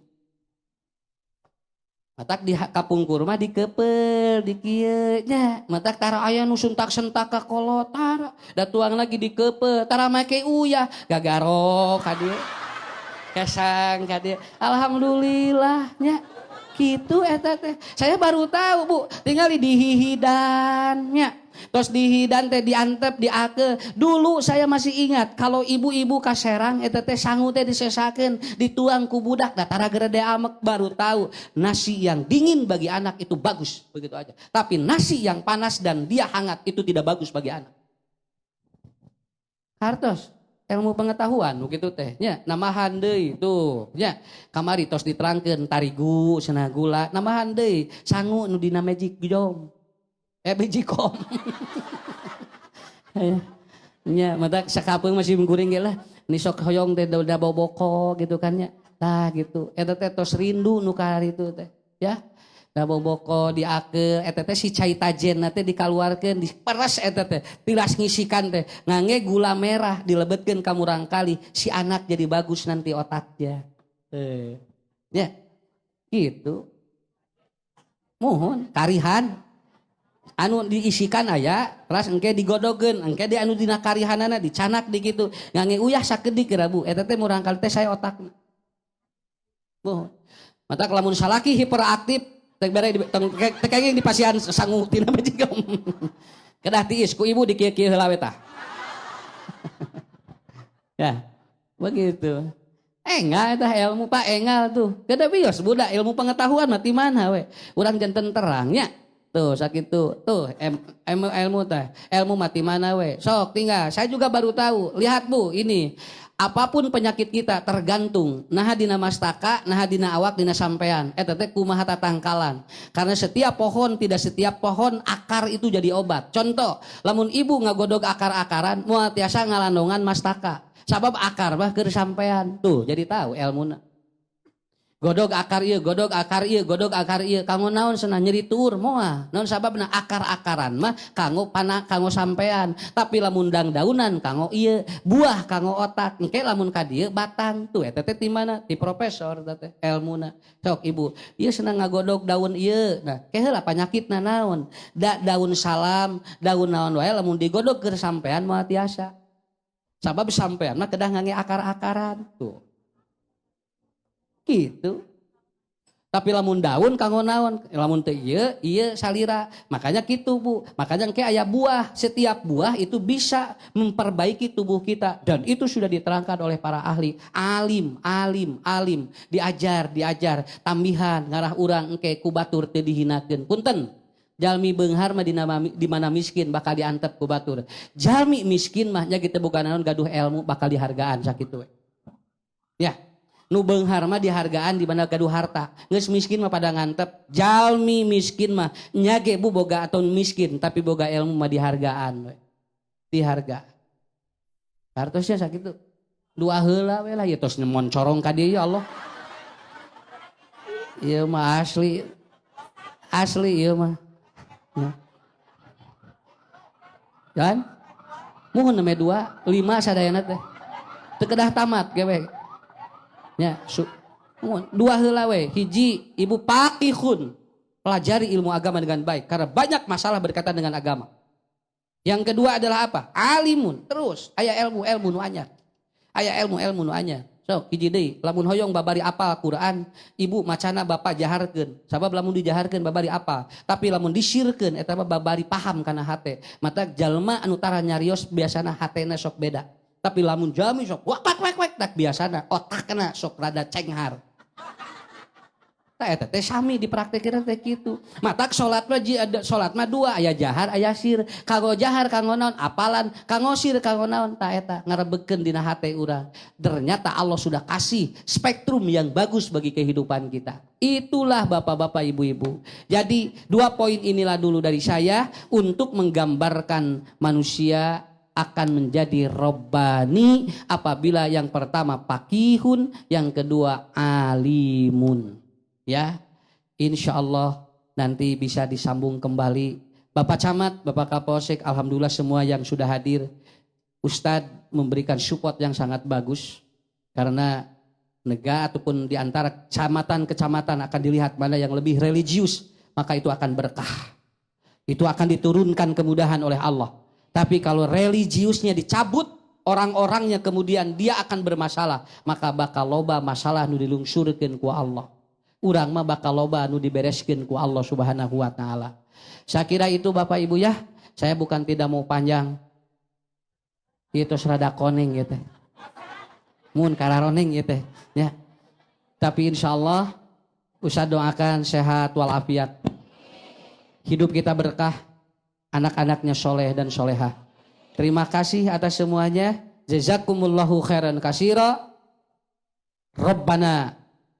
Matak di kapung kurma dikeupel di kieu nya. Matak tara aya nu suntak-sentak ka kolot tara. Da tuang lagi dikeupel, tara make uyah, gagarok ka dieu. Kesang ka dieu. Alhamdulillahnya. Kitu eta teh. Saya baru tahu Bu, tinggal dihihidannya. Terus dihidan teh diantep diake. Dulu saya masih ingat kalau ibu-ibu kaserang eta teh sangu teh disesakeun, dituang ku budak, da tara gerede amek, baru tahu nasi yang dingin bagi anak itu bagus, begitu aja. Tapi nasi yang panas dan dia hangat itu tidak bagus bagi anak. Hartos ilmu pengetahuan begitu teh nya, namahan deui tuh nya kamari tos diterangkeun tarigu cenah gula, namahan deui sangu nu dina magic jom magikom. Nya mata sakapeung masih mengguring ge lah ni sok hoyong teh da boboko gitu kan nya. Tah gitu eta teh tos rindu nu ka hari itu teh ya. Da boboko diake eta teh si cai tajen teh dikaluarkeun diperes eta teh tilas ngisikan teh ngangge gula merah dilebetkeun ka murang kali si anak jadi bagus nanti otaknya. Ya. Gitu. Mohon karihan anu diisikan aya terus engke digodogeun engke di anu dina karihanana dicanak di kitu ngangge uyah sakedik kira Bu eta teh murang kali teh saya otakna. Mohon. Mata lamun salaki hiperaktif teh bare teh kenging di pasian sangu tina majikan. Kedah tiis ku ibu dikieu-kieu heula we tah. Ya, begitu. Engal tah ilmu Pak engal tuh. Kada bios budak ilmu pengetahuan mah ti mana we. Urang janten terangnya. Tuh sakitu. Tuh ilmu teh. Ilmu mati mana we. Sok tinggal. Saya juga baru tahu. Lihat Bu ini. Apapun penyakit kita tergantung naha dina mastaka, naha dina awak, dina sampean. Eta teh kumaha tatangkalan. Karena setiap pohon tidak setiap pohon akar itu jadi obat. Contoh, lamun ibu ngagodog akar-akaran moal tiasa ngalandongan mastaka. Sabab akar mah keur sampean. Tuh, jadi tahu ilmuna. Godog akar ieu, godog akar ieu, godog akar ieu. Kanggo naon cenah nyeri tur moal. Naon sababna akar-akaran mah kanggo kanggo sampean. Tapi lamun daunan kanggo ieu, buah kanggo otak. Engke lamun ka dieu batang. Tuh eta teh ti mana? Ti profesor teh ilmuna. Sok ibu, ieu senang ngagodog daun ieu. Nah, keheula panyakitna naon? Daun salam, daun naon wae lamun digodog keur sampean moal tiasa. Sabab sampean mah kedah ngangge akar-akaran. Tuh. Gitu. Tapi lamun daun kanggo naon? Lamun teu ieu salira. Makanya gitu Bu. Makanya engke aya buah. Setiap buah itu bisa memperbaiki tubuh kita dan itu sudah diterangkan oleh para ahli. Alim. Diajar. Tambihan ngarah urang engke ku batur teu dihinakeun. Punten. Jalmi beunghar mah di mana miskin bakal diantep ku batur. Jalmi miskin mah nya kitu boga naon gaduh ilmu bakal dihargaan sakitu we. Ya. Nu beunghar mah dihargaan di mana gaduh harta. Geus miskin mah pada ngantep. Jalmi miskin mah nya ge Bu boga atau miskin tapi boga ilmu mah dihargaan we. Diharga. Hartosnya sakitu. Dua heula we lah ieu tos nemon corong ka dieu ya Allah. Ieu mah asli. Asli ieu mah. Kan? Muhun neme 2, 5 sadayana teh. Teu kedah tamat gewe. Ya, dua heula we. Hiji, ibu faqihun, pelajari ilmu agama dengan baik karena banyak masalah berkaitan dengan agama. Yang kedua adalah apa? Alimun, terus aya ilmu nu anyar. Aya ilmu nu anyar. Sok hiji deui, lamun hoyong babari apal Quran, ibu macana bapak jaharkeun. Sabab lamun dijaharkeun babari apal, tapi lamun disirkeun eta mah babari paham kana hate. Mata jalma anu tara nyarios biasana hatena sok beda. Tapi lamun jami sok wak tak biasana otakna sok rada cenghar. Tah eta teh sami dipraktekeun teh kitu. Matak salat mah dua aya jahar aya sir. Kanggo jahar kanggo naon? Apalan, kanggo sir kanggo naon? Tah eta ngarebeukeun dina hate urang. Ternyata Allah sudah kasih spektrum yang bagus bagi kehidupan kita. Itulah Bapak-bapak, Ibu-ibu. Jadi 2 poin inilah dulu dari saya untuk menggambarkan manusia akan menjadi robbani apabila yang pertama faqihun, yang kedua alimun. Ya, insya Allah nanti bisa disambung kembali. Bapak Camat, Bapak Kapolsek, alhamdulillah semua yang sudah hadir. Ustadz memberikan support yang sangat bagus karena negara ataupun di antara kecamatan-kecamatan akan dilihat mana yang lebih religius, maka itu akan berkah. Itu akan diturunkan kemudahan oleh Allah. Tapi kalau religiusnya dicabut, orang-orangnya kemudian dia akan bermasalah, maka bakal loba masalah nu dilungsurkeun ku Allah. Urang mah bakal loba anu dibereskeun ku Allah Subhanahu wa taala. Saya kira itu Bapak Ibu ya. Saya bukan tidak mau panjang. Itu serada koneng gitu. Mun kararoneng gitu ya. Tapi insyaallah Ustaz doakan sehat walafiat. Hidup kita berkah, anak-anaknya soleh dan solehah. Terima kasih atas semuanya. Jazakumullahu khairan katsira. Rabbana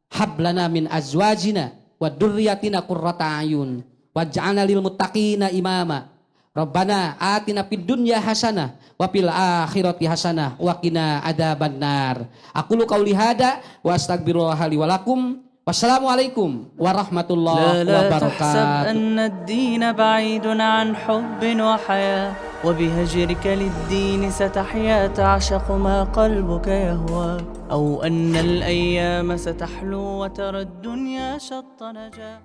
hablana min azwajina wa dzurriyyatina qurrata ayun waj'alna lil muttaqina imama. Rabbana atina fid dunya hasanah wa fil akhirati hasanah wa qina adzabannar. Aqulu qauli hada wa astaghfirullaha li wa lakum Wassalamualaikum warahmatullahi لا لا تحسب wabarakatuh. أن الدين بعيد عن حب وحياة وبهجرك للدين ستحيا تعشق ما قلبك يهوى أو أن الأيام ستحلو وترى الدنيا شط نجاة